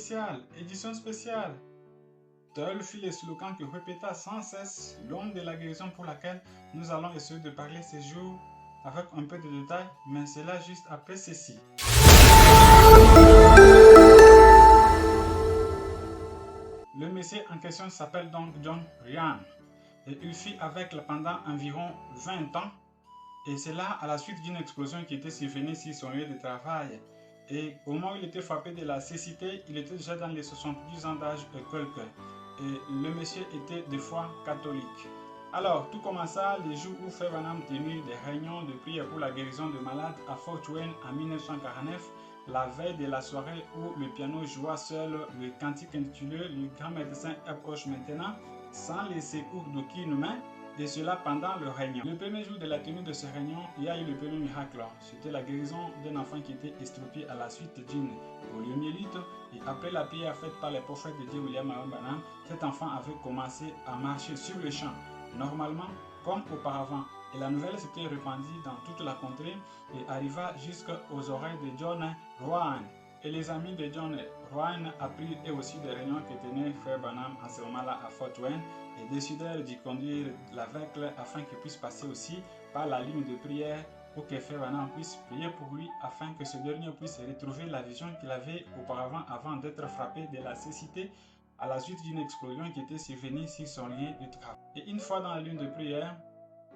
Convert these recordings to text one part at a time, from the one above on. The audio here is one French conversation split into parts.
spéciale, édition spéciale. Tel fut le slogan que répéta sans cesse l'homme de la guérison pour laquelle nous allons essayer de parler ces jours avec un peu de détails, mais c'est là juste après ceci. Le monsieur en question s'appelle donc John Ryan et il fut avec pendant environ 20 ans et c'est là à la suite d'une explosion qui était survenue sur son lieu de travail. Et au moment où il était frappé de la cécité, il était déjà dans les 70 ans d'âge quelque. Et le monsieur était de foi catholique. Alors, tout commença les jours où Frère Branham tenait des réunions de prière pour la guérison de malades à Fort Wayne en 1949, la veille de la soirée où le piano joua seul le cantique intitulé « Le grand médecin approche maintenant » sans les secours d'aucun humain, et cela pendant le réunion. Le premier jour de la tenue de ce réunion, il y a eu le premier miracle. C'était la guérison d'un enfant qui était estropié à la suite d'une poliomyélite. Et après la prière faite par les prophètes de Dieu William Branham, cet enfant avait commencé à marcher sur le champ, normalement comme auparavant. Et la nouvelle s'était répandue dans toute la contrée et arriva jusqu'aux oreilles de John Ryan. Et les amis de John Ryan apprirent eux aussi des réunions que tenait Frère Branham à ce moment-là à Fort Wayne et décidèrent d'y conduire l'aveugle afin qu'il puisse passer aussi par la ligne de prière pour que Frère Branham puisse prier pour lui afin que ce dernier puisse retrouver la vision qu'il avait auparavant avant d'être frappé de la cécité à la suite d'une explosion qui était survenue sur son lieu de travail. Et une fois dans la ligne de prière,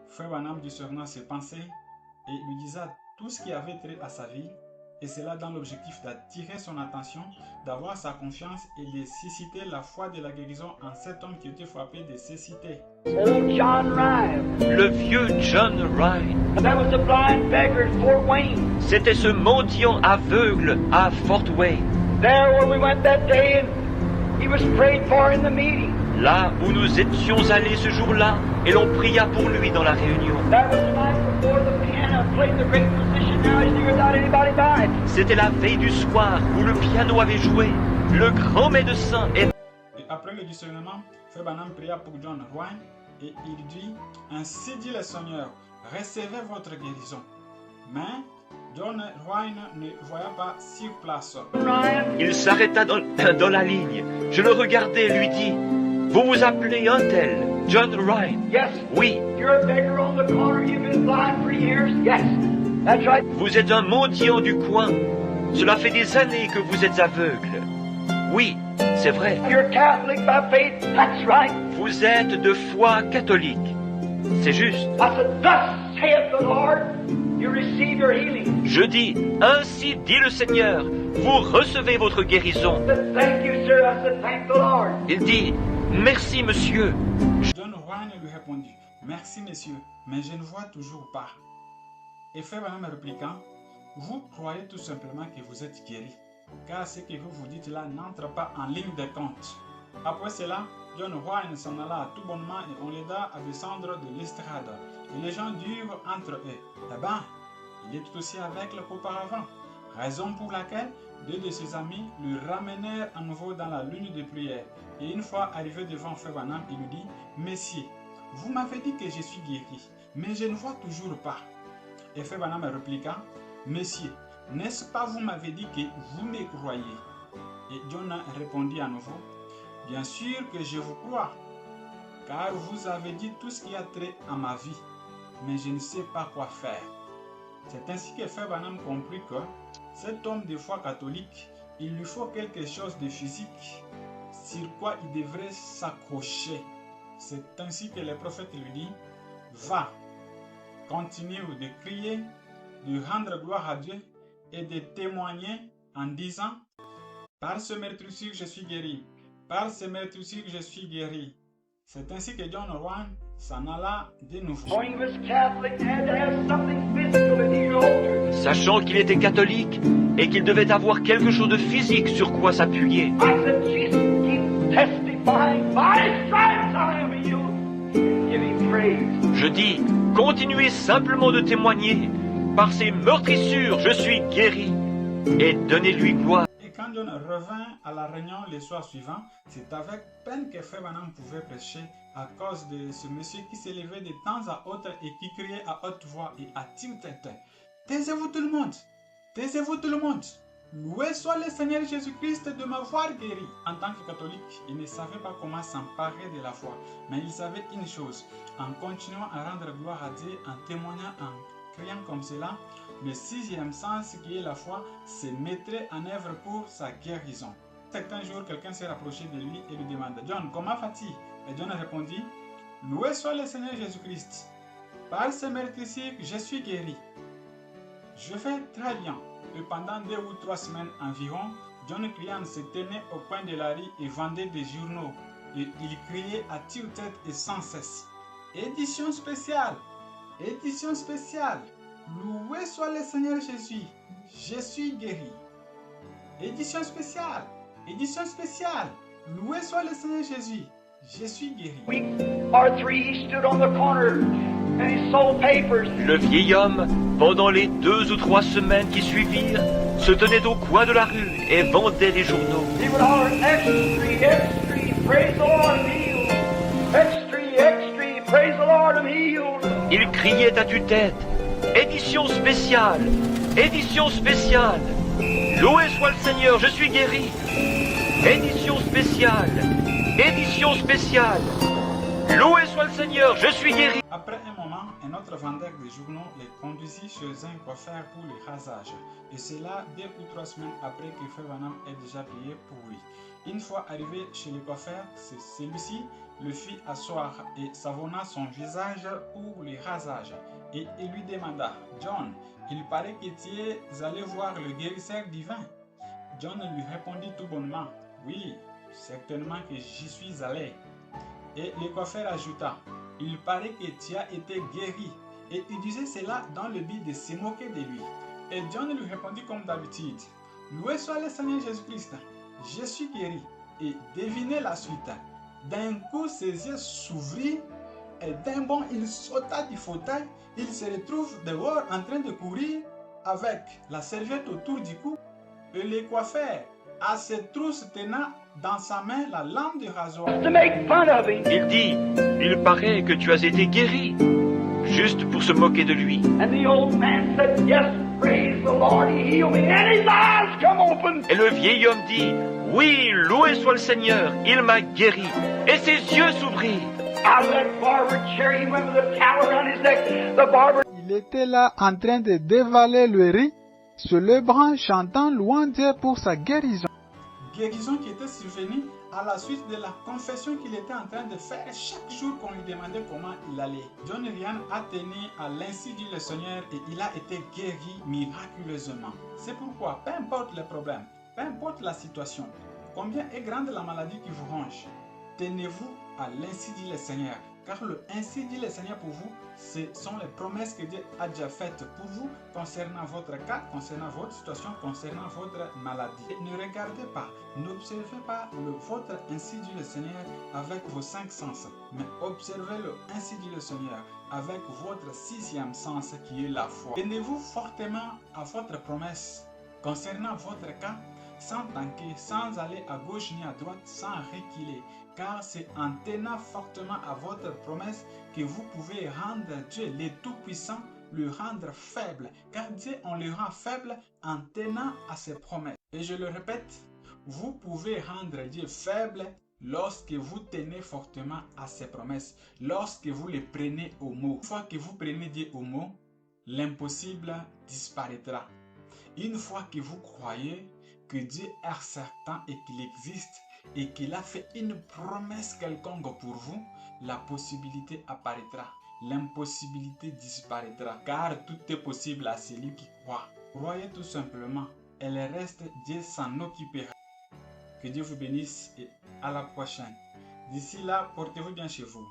Frère Branham discernant ses pensées et lui disa tout ce qui avait trait à sa vie, et cela dans l'objectif d'attirer son attention, d'avoir sa confiance et de susciter la foi de la guérison en cet homme qui était frappé de cécité. Old John Ryan. Le vieux John Ryan. That was the blind beggar at Fort Wayne. C'était ce mendiant aveugle à Fort Wayne. There where we went that day and he was prayed for in the meeting. Là où nous étions allés ce jour-là et l'on pria pour lui dans la réunion. That was the night before the piano played the great position now he's here without anybody by it. C'était la veille du soir où le piano avait joué. Le grand médecin est... Et après le discernement, Frère Branham pria pour John Ryan et il dit, ainsi dit le Seigneur, recevez votre guérison. Mais John Ryan ne voyait pas sur place. Il s'arrêta dans la ligne. Je le regardais et lui dis, vous vous appelez un tel, John Ryan? Yes. Oui. You're a beggar on the corner. You've been blind for years. Yes. That's right. Vous êtes un mendiant du coin. Cela fait des années que vous êtes aveugle. Oui, c'est vrai. You're Catholic by faith. That's right. Vous êtes de foi catholique. C'est juste. I said, thus saith the Lord, you receive your healing. Je dis, ainsi dit le Seigneur, vous recevez votre guérison. I said, thank you, sir. I said, thank the Lord. Il dit, merci monsieur. John Ryan lui répondit, merci monsieur, mais je ne vois toujours pas. Et Frère Branham répliquant, vous croyez tout simplement que vous êtes guéri, car ce que vous vous dites là n'entre pas en ligne de compte. Après cela, John Ryan s'en alla à tout bonnement et on l'aida à descendre de l'estrade. Et les gens dirent entre eux, eh ben, il est aussi aveugle qu'auparavant. Raison pour laquelle deux de ses amis le ramenèrent à nouveau dans la ligne de prière. Et une fois arrivé devant Frère Branham, il lui dit, Messieurs, vous m'avez dit que je suis guéri, mais je ne vois toujours pas. Et Frère Branham répliqua, Messieurs, n'est-ce pas vous m'avez dit que vous me croyez? Et John répondit à nouveau, bien sûr que je vous crois, car vous avez dit tout ce qui a trait à ma vie, mais je ne sais pas quoi faire. C'est ainsi que Frère Branham comprit que cet homme de foi catholique, il lui faut quelque chose de physique sur quoi il devrait s'accrocher. C'est ainsi que le prophète lui dit, va, continue de crier, de rendre gloire à Dieu et de témoigner en disant, par ce meurtrissure je suis guéri, par ce meurtrissure je suis guéri. C'est ainsi que John Ryan s'en alla de nouveau. When he was Catholic, had to have something physical that he could hold to. Sachant qu'il était catholique et qu'il devait avoir quelque chose de physique sur quoi s'appuyer. I said, Jesus, keep testifying. By his stripes I am healed. Give him praise. Je dis, continuez simplement de témoigner. Par ces meurtrissures, je suis guéri. Et donnez-lui gloire. Et quand John revint à la réunion le soir suivant, c'est avec peine que Frère Branham pouvait prêcher à cause de ce monsieur qui s'élevait de temps à autre et qui criait à haute voix et à tue-tête. Taisez-vous tout le monde! Taisez-vous tout le monde! Loué soit le Seigneur Jésus-Christ de m'avoir guéri. En tant que catholique, il ne savait pas comment s'emparer de la foi, mais il savait une chose. En continuant à rendre gloire à Dieu, en témoignant, en criant comme cela, le sixième sens qui est la foi se mettrait en œuvre pour sa guérison. Certains jours, quelqu'un s'est rapproché de lui et lui demanda: John, comment vas-tu? Et John répondit: Loué soit le Seigneur Jésus-Christ. Par ce meurtrissure, je suis guéri. Je vais très bien. Et pendant 2 ou 3 semaines environ, John Cryan se tenait au coin de la rue et vendait des journaux. Et il criait à tue-tête et sans cesse: Édition spéciale! Édition spéciale! Loué soit le Seigneur Jésus! Je suis guéri! Édition spéciale! Édition spéciale! Loué soit le Seigneur Jésus! Je suis guéri! Week or 3, he stood on the corner and he sold papers. Le vieil homme, pendant les 2 ou 3 semaines qui suivirent, se tenait au coin de la rue et vendait les journaux. He would holler, extra, praise the Lord, I'm healed. Extra, praise the Lord, I'm healed. Il criait à tue-tête: Édition spéciale! Édition spéciale! Loué soit le Seigneur, je suis guéri! Édition spéciale! Édition spéciale! Loué soit le Seigneur, je suis guéri! Après un moment, un autre vendeur de journaux les conduisit chez un coiffeur pour le rasage. Et cela 2 ou 3 semaines après que Frère Branham ait déjà prié pour lui. Une fois arrivé chez le coiffeur, celui-ci le fit asseoir et savonna son visage pour le rasage. Et il lui demanda: John, il paraît que tu es allé voir le guérisseur divin. John lui répondit tout bonnement: Oui, certainement que j'y suis allé. Et le coiffeur ajouta: Il paraît que tu as été guéri. Et il disait cela dans le but de se moquer de lui. Et John lui répondit comme d'habitude: Loué soit le Seigneur Jésus-Christ, je suis guéri. Et devinez la suite. D'un coup, ses yeux s'ouvrirent et d'un bond, il sauta du fauteuil. Il se retrouve dehors en train de courir avec la serviette autour du cou. Et le coiffeur, à ses trousses, tenant dans sa main la lame de rasoir. To make fun of him. Il dit: Il paraît que tu as été guéri, juste pour se moquer de lui. And the old man said, yes, praise the Lord, he healed me. And his eyes come open. Et le vieil homme dit: Oui, loué soit le Seigneur, il m'a guéri. Et ses yeux s'ouvrirent. Out of that barber chair, he went with a towel around his neck. The barber Il était là en train de dévaler le riz, se levant, chantant, louant Dieu pour sa guérison. Guérison qui était survenue à la suite de la confession qu'il était en train de faire chaque jour qu'on lui demandait comment il allait. John Ryan a tenu à l'insu du Seigneur et il a été guéri miraculeusement. C'est pourquoi, peu importe les problèmes, peu importe la situation, combien est grande la maladie qui vous ronge, tenez-vous à l'insu du Seigneur. Car le ainsi dit le Seigneur pour vous, ce sont les promesses que Dieu a déjà faites pour vous concernant votre cas, concernant votre situation, concernant votre maladie. Et ne regardez pas, n'observez pas votre ainsi dit le Seigneur avec vos 5 sens, mais observez le ainsi dit le Seigneur avec votre 6e sens qui est la foi. Tenez-vous fortement à votre promesse concernant votre cas, sans tanker, sans aller à gauche ni à droite, sans reculer. Car c'est en tenant fortement à votre promesse que vous pouvez rendre Dieu le Tout-Puissant, le rendre faible. Car Dieu, on le rend faible en tenant à ses promesses. Et je le répète, vous pouvez rendre Dieu faible lorsque vous tenez fortement à ses promesses, lorsque vous les prenez au mot. Une fois que vous prenez Dieu au mot, l'impossible disparaîtra. Une fois que vous croyez que Dieu est certain et qu'il existe, et qu'il a fait une promesse quelconque pour vous, la possibilité apparaîtra, l'impossibilité disparaîtra, car tout est possible à celui qui croit. Croyez tout simplement, et le reste, Dieu s'en occupera. Que Dieu vous bénisse et à la prochaine. D'ici là, portez-vous bien chez vous.